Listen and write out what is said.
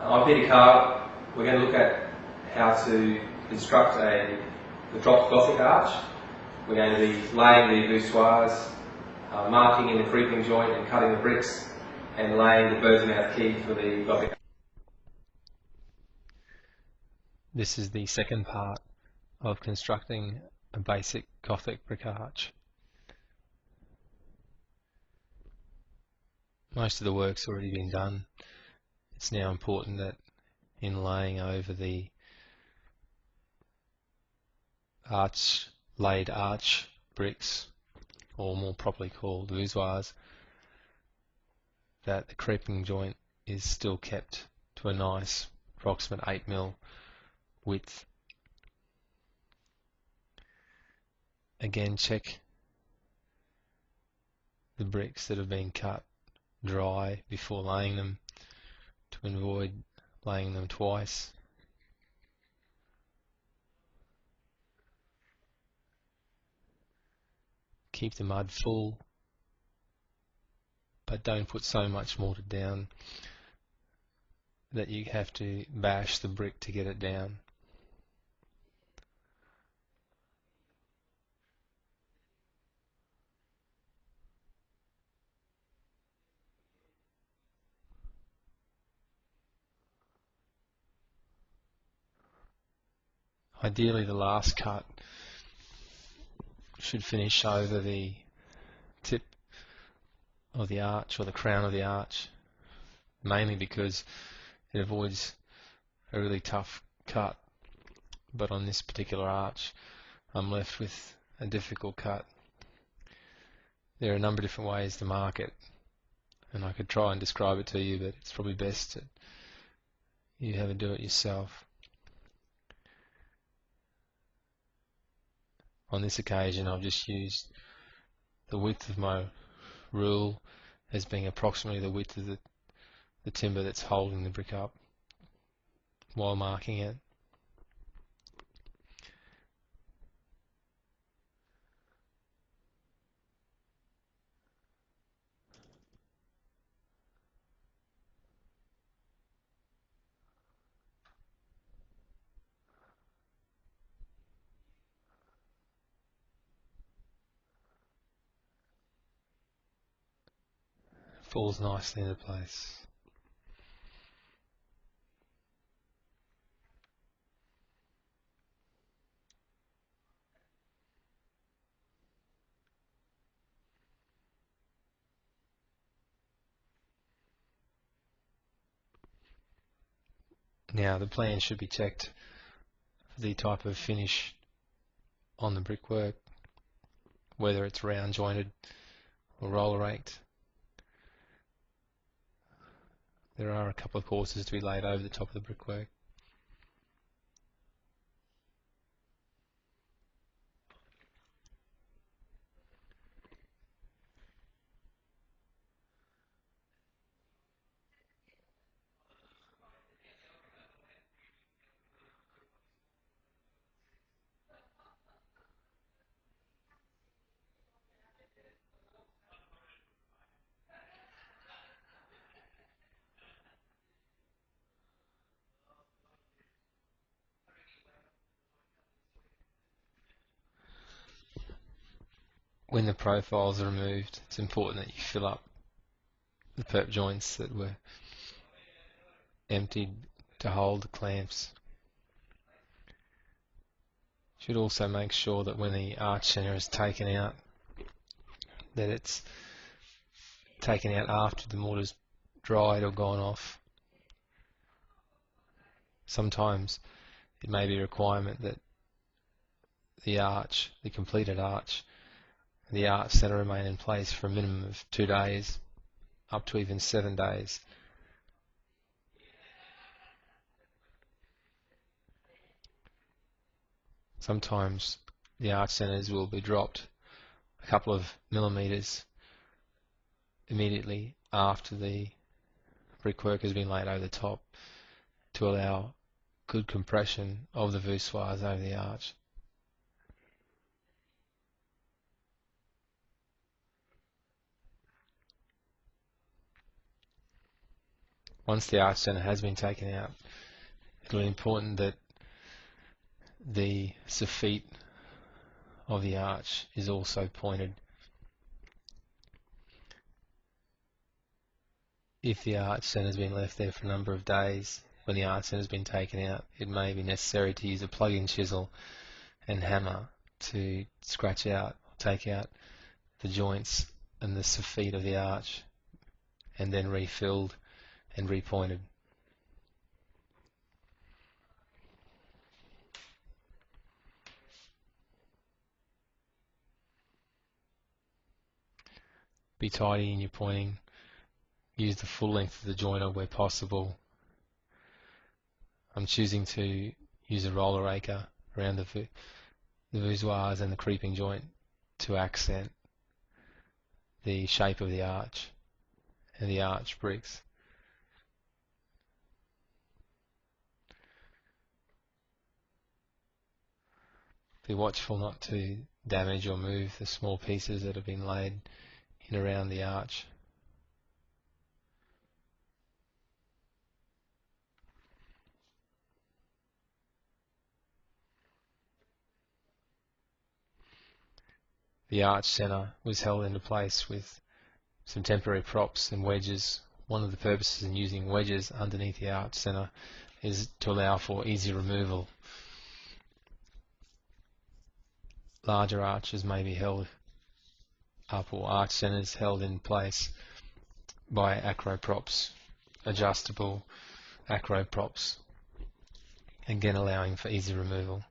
I'm Peter Carr. We're going to look at how to construct the dropped gothic arch. We're going to be laying the voussoirs, marking in the creeping joint and cutting the bricks, and laying the bird's mouth key for the gothic. This is the second part of constructing a basic gothic brick arch. Most of the work's already been done. It's now important that in laying over the laid arch bricks, or more properly called voussoirs, that the creeping joint is still kept to a nice approximate 8mm width. Again, check the bricks that have been cut dry before laying them to avoid laying them twice. Keep the mud full, but don't put so much mortar down that you have to bash the brick to get it down. Ideally, the last cut should finish over the tip of the arch or the crown of the arch, mainly because it avoids a really tough cut. But on this particular arch, I'm left with a difficult cut. There are a number of different ways to mark it, and I could try and describe it to you, but it's probably best that you have a do it yourself. On this occasion, I've just used the width of my rule as being approximately the width of the timber that's holding the brick up while marking it. Falls nicely into place. Now the plan should be checked for the type of finish on the brickwork, whether it's round jointed or roller raked. There are a couple of courses to be laid over the top of the brickwork. When the profiles are removed, it's important that you fill up the perp joints that were emptied to hold the clamps. You should also make sure that when the arch centre is taken out, that it's taken out after the mortar's dried or gone off. Sometimes it may be a requirement that the arch, the completed arch, the arch centre remain in place for a minimum of 2 days, up to even 7 days. Sometimes the arch centres will be dropped a couple of millimetres immediately after the brickwork has been laid over the top to allow good compression of the voussoirs over the arch. once the arch centre has been taken out, it'll be important that the soffit of the arch is also pointed. If the arch centre has been left there for a number of days, when the arch centre has been taken out, it may be necessary to use a plug-in chisel and hammer to scratch out, or take out the joints and the soffit of the arch, and then refilled and repointed. Be tidy in your pointing. Use the full length of the joiner where possible. I'm choosing to use a roller raker around the voussoirs and the creeping joint to accent the shape of the arch and the arch bricks. Be watchful not to damage or move the small pieces that have been laid in around the arch. The arch centre was held into place with some temporary props and wedges. One of the purposes in using wedges underneath the arch centre is to allow for easy removal. Larger arches may be held up, or arch centres held in place by acro props, adjustable acro props, again allowing for easy removal.